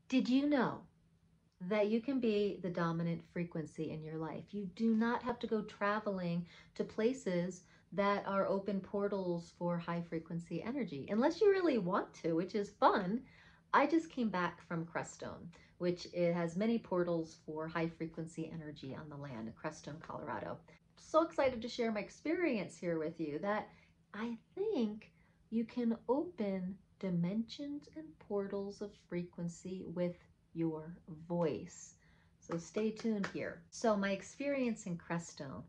Did you know that you can be the dominant frequency in your life? You do not have to go traveling to places that are open portals for high frequency energy, unless you really want to, which is fun. I just came back from Crestone, which it has many portals for high frequency energy on the land, Crestone, Colorado. So excited to share my experience here with you that I think you can open dimensions and portals of frequency with your voice. So stay tuned here. So my experience in Crestone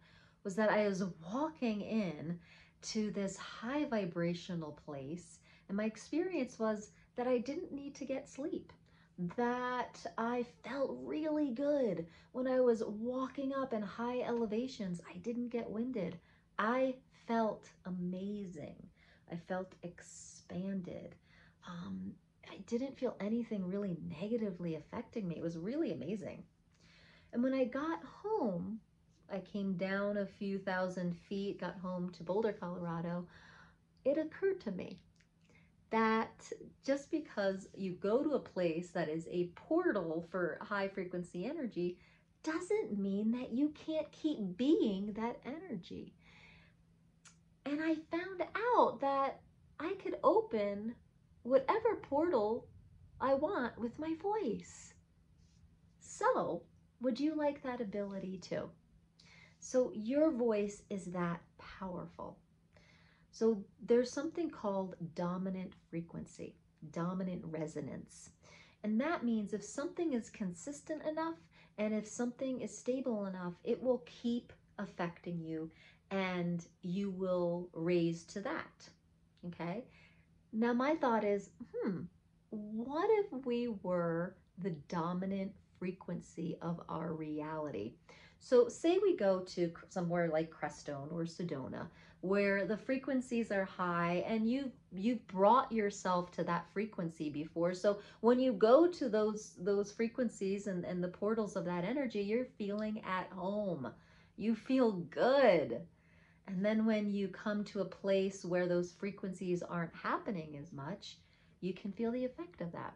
was that I was walking in to this high vibrational place, and my experience was that I didn't need to get sleep, that I felt really good when I was walking up in high elevations. I didn't get winded. I felt amazing. I felt expanded. I didn't feel anything really negatively affecting me. It was really amazing. And when I got home, I came down a few thousand feet, got home to Boulder, Colorado. It occurred to me that just because you go to a place that is a portal for high frequency energy doesn't mean that you can't keep being that energy. And I found out that I could open whatever portal I want with my voice. So, would you like that ability too? So your voice is that powerful. So there's something called dominant frequency, dominant resonance. And that means if something is consistent enough and if something is stable enough, it will keep affecting you and you will raise to that. Okay? Now my thought is, what if we were the dominant frequency of our reality? So say we go to somewhere like Crestone or Sedona, where the frequencies are high and you've brought yourself to that frequency before. So when you go to those frequencies and the portals of that energy, you're feeling at home. You feel good. And then when you come to a place where those frequencies aren't happening as much, you can feel the effect of that.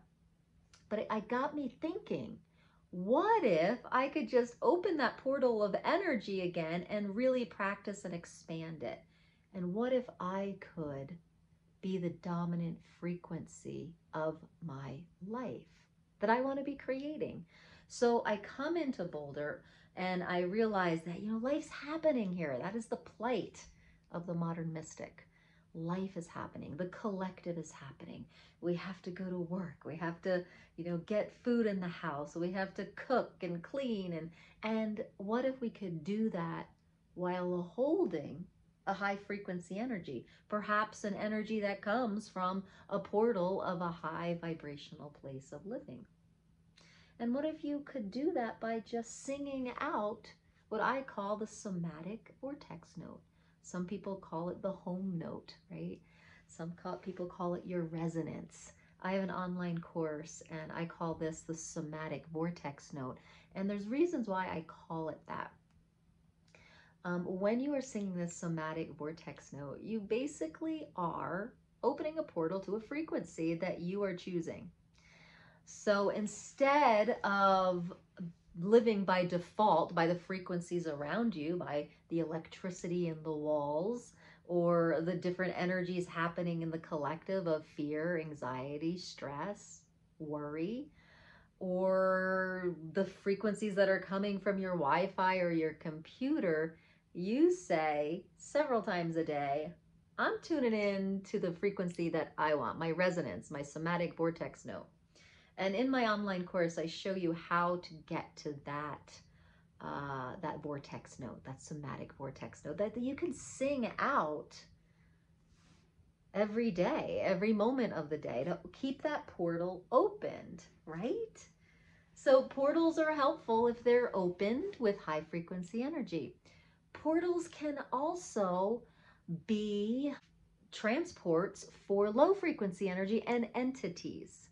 But it got me thinking, what if I could just open that portal of energy again and really practice and expand it? And what if I could be the dominant frequency of my life that I want to be creating? So I come into Boulder and I realize that, life's happening here. That is the plight of the modern mystic. Life is happening. The collective is happening. We have to go to work. We have to, get food in the house. We have to cook and clean. And what if we could do that while holding a high frequency energy, perhaps an energy that comes from a portal of a high vibrational place of living? And what if you could do that by just singing out what I call the somatic vortex note? Some people call it the home note, right? People call it your resonance. I have an online course and I call this the somatic vortex note. And there's reasons why I call it that. When you are singing this somatic vortex note, you basically are opening a portal to a frequency that you are choosing. So instead of living by default by the frequencies around you, by the electricity in the walls, or the different energies happening in the collective of fear, anxiety, stress, worry, or the frequencies that are coming from your Wi-Fi or your computer, you say several times a day, I'm tuning in to the frequency that I want, my resonance, my somatic vortex note. And in my online course, I show you how to get to that vortex note, that somatic vortex note that you can sing out every day, every moment of the day to keep that portal opened, right? So portals are helpful if they're opened with high frequency energy. Portals can also be transports for low frequency energy and entities.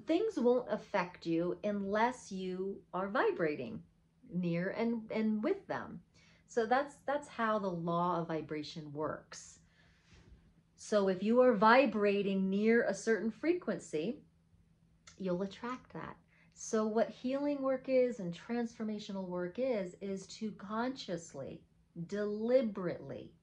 Things won't affect you unless you are vibrating near and with them. So that's how the law of vibration works. So if you are vibrating near a certain frequency, you'll attract that. So what healing work is and transformational work is to consciously, deliberately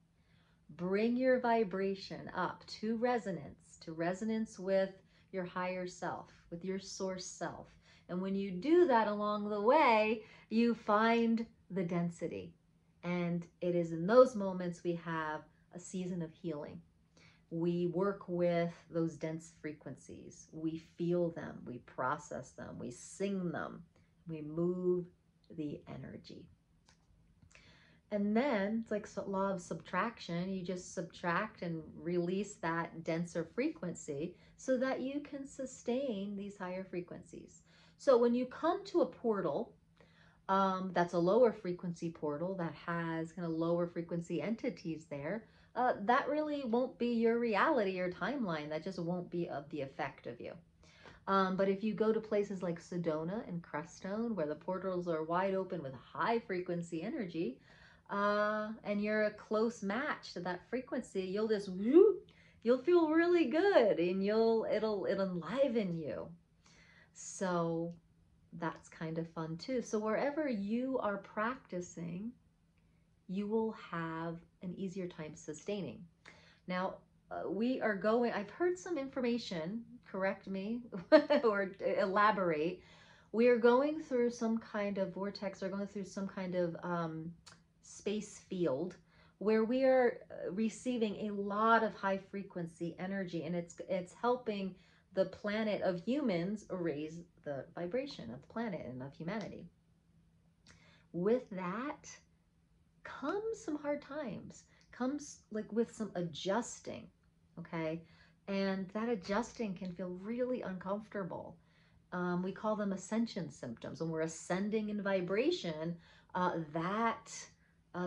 bring your vibration up to resonance with your higher self, with your source self. And when you do that along the way, you find the density. And it is in those moments we have a season of healing. We work with those dense frequencies. We feel them, we process them, we sing them, we move the energy. And then it's like law of subtraction. You just subtract and release that denser frequency so that you can sustain these higher frequencies. So when you come to a portal, that's a lower frequency portal that has kind of lower frequency entities there, that really won't be your reality or timeline. That just won't be of the effect of you. But if you go to places like Sedona and Crestone, where the portals are wide open with high frequency energy, and you're a close match to that frequency, you'll just whoop, you'll feel really good, and it'll enliven you. So that's kind of fun too. So wherever you are practicing, you will have an easier time sustaining. Now, we are going, I've heard some information, correct me or elaborate. We are going through some kind of vortex, or going through some kind of space field where we are receiving a lot of high frequency energy, and it's helping the planet of humans raise the vibration of the planet and of humanity. With that comes some hard times, comes like with some adjusting, okay? And that adjusting can feel really uncomfortable. We call them ascension symptoms. When we're ascending in vibration, that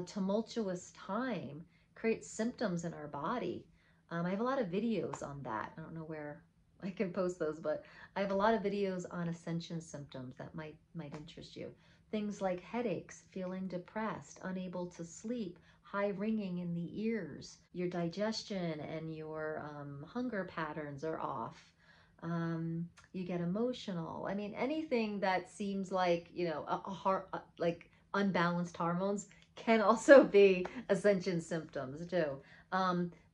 tumultuous time creates symptoms in our body. I have a lot of videos on that. I don't know where I can post those, but I have a lot of videos on ascension symptoms that might interest you. Things like headaches, feeling depressed, unable to sleep, high ringing in the ears, your digestion and your hunger patterns are off. You get emotional. I mean, anything that seems like, you know, like unbalanced hormones can also be ascension symptoms too.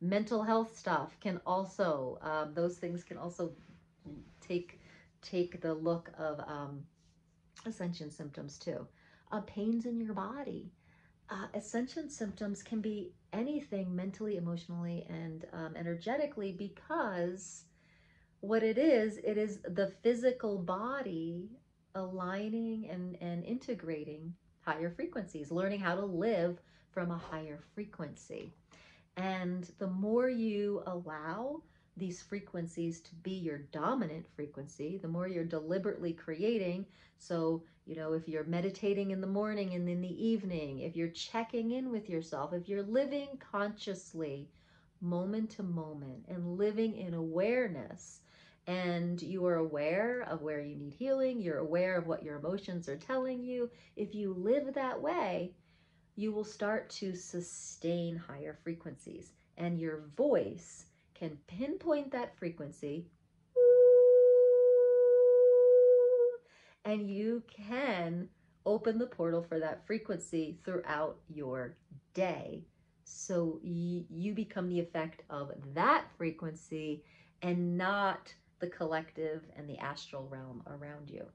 Mental health stuff can also, those things can also take the look of ascension symptoms too. Pains in your body. Ascension symptoms can be anything mentally, emotionally, and energetically, because what it is the physical body aligning and integrating higher frequencies, learning how to live from a higher frequency. And the more you allow these frequencies to be your dominant frequency, the more you're deliberately creating. So, you know, if you're meditating in the morning and in the evening, if you're checking in with yourself, if you're living consciously moment to moment and living in awareness, and you are aware of where you need healing, you're aware of what your emotions are telling you, if you live that way, you will start to sustain higher frequencies, and your voice can pinpoint that frequency, and you can open the portal for that frequency throughout your day. So you become the effect of that frequency and not the collective and the astral realm around you.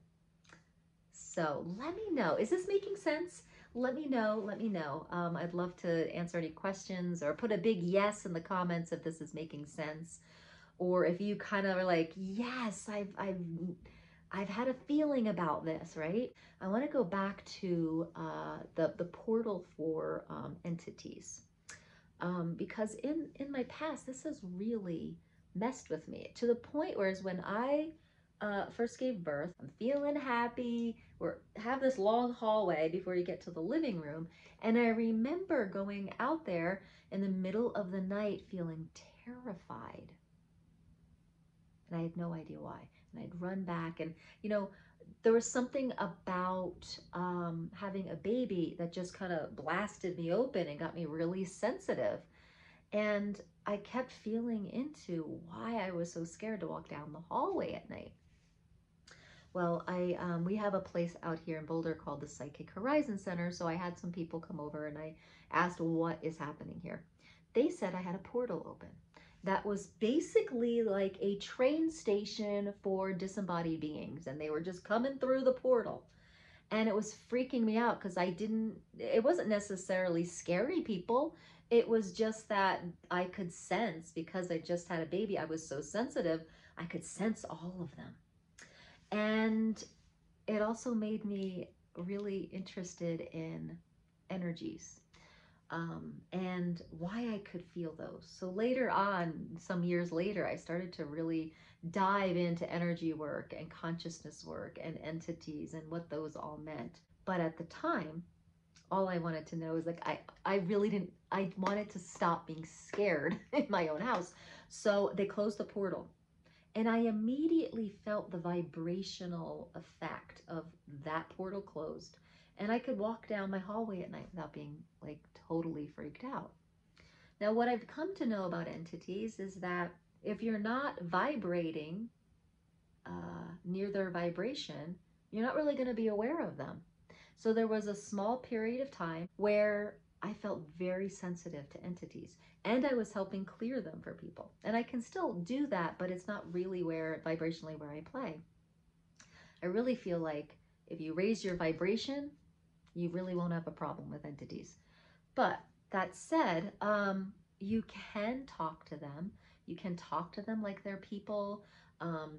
So let me know, is this making sense? Let me know. I'd love to answer any questions, or put a big yes in the comments if this is making sense. Or if you kind of are like, yes, I've had a feeling about this, right? I want to go back to the portal for entities. Because in my past, this has really messed with me, to the point where when I first gave birth, I'm feeling happy. We have this long hallway before you get to the living room. And I remember going out there in the middle of the night feeling terrified. And I had no idea why. And I'd run back, and, you know, there was something about having a baby that just kind of blasted me open and got me really sensitive. And I kept feeling into why I was so scared to walk down the hallway at night. Well, we have a place out here in Boulder called the Psychic Horizon Center, so I had some people come over and I asked what is happening here. They said I had a portal open. That was basically like a train station for disembodied beings, and they were just coming through the portal. And it was freaking me out because it wasn't necessarily scary people. It was just that I could sense, because I just had a baby, I was so sensitive, I could sense all of them. And it also made me really interested in energies, and why I could feel those. So later on, some years later, I started to really dive into energy work and consciousness work and entities and what those all meant. But at the time, all I wanted to know is like, I really didn't, I wanted to stop being scared in my own house. So they closed the portal. And I immediately felt the vibrational effect of that portal closed. And I could walk down my hallway at night without being like totally freaked out. Now, what I've come to know about entities is that if you're not vibrating near their vibration, you're not really going to be aware of them. So there was a small period of time where I felt very sensitive to entities, and I was helping clear them for people. And I can still do that, but it's not really vibrationally where I play. I really feel like if you raise your vibration, you really won't have a problem with entities. But that said, you can talk to them. You can talk to them like they're people.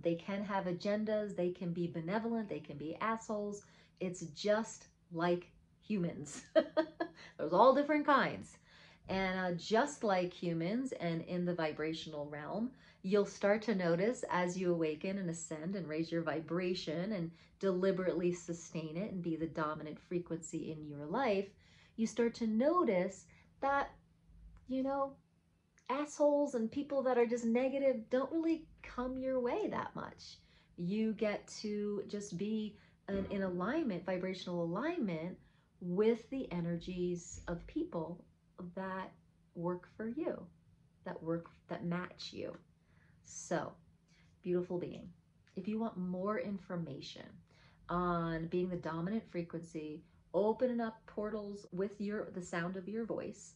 They can have agendas. They can be benevolent. They can be assholes. It's just like humans. There's all different kinds. And just like humans and in the vibrational realm, you'll start to notice as you awaken and ascend and raise your vibration and deliberately sustain it and be the dominant frequency in your life, you start to notice that, you know, assholes and people that are just negative don't really come your way that much. You get to just be in alignment, vibrational alignment with the energies of people that work for you, that match you. So, beautiful being, if you want more information on being the dominant frequency, opening up portals with the sound of your voice,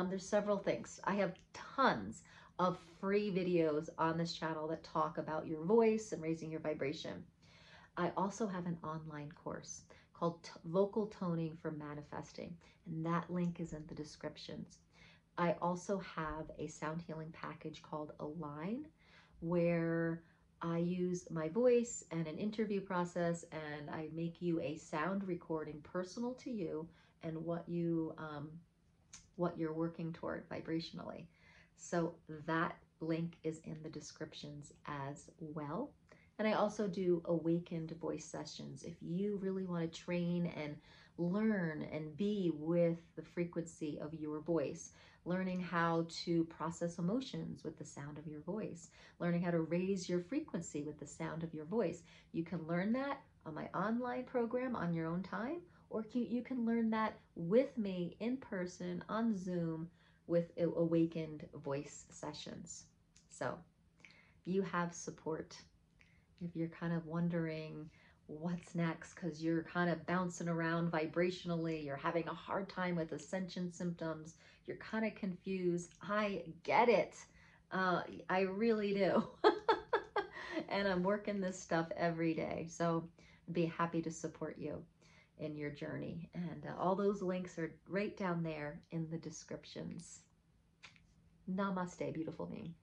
there's several things. I have tons of free videos on this channel that talk about your voice and raising your vibration. I also have an online course called Vocal Toning for Manifesting, and that link is in the descriptions. I also have a sound healing package called Align, where I use my voice and an interview process, and I make you a sound recording personal to you and what you're working toward vibrationally. So that link is in the descriptions as well. And I also do awakened voice sessions. If you really want to train and learn and be with the frequency of your voice, learning how to process emotions with the sound of your voice, learning how to raise your frequency with the sound of your voice, you can learn that on my online program on your own time, or you can learn that with me in person on Zoom with awakened voice sessions. So you have support. If you're kind of wondering what's next because you're kind of bouncing around vibrationally, you're having a hard time with ascension symptoms, you're kind of confused, I get it. I really do. And I'm working this stuff every day. So I'd be happy to support you in your journey. And all those links are right down there in the descriptions. Namaste, beautiful being.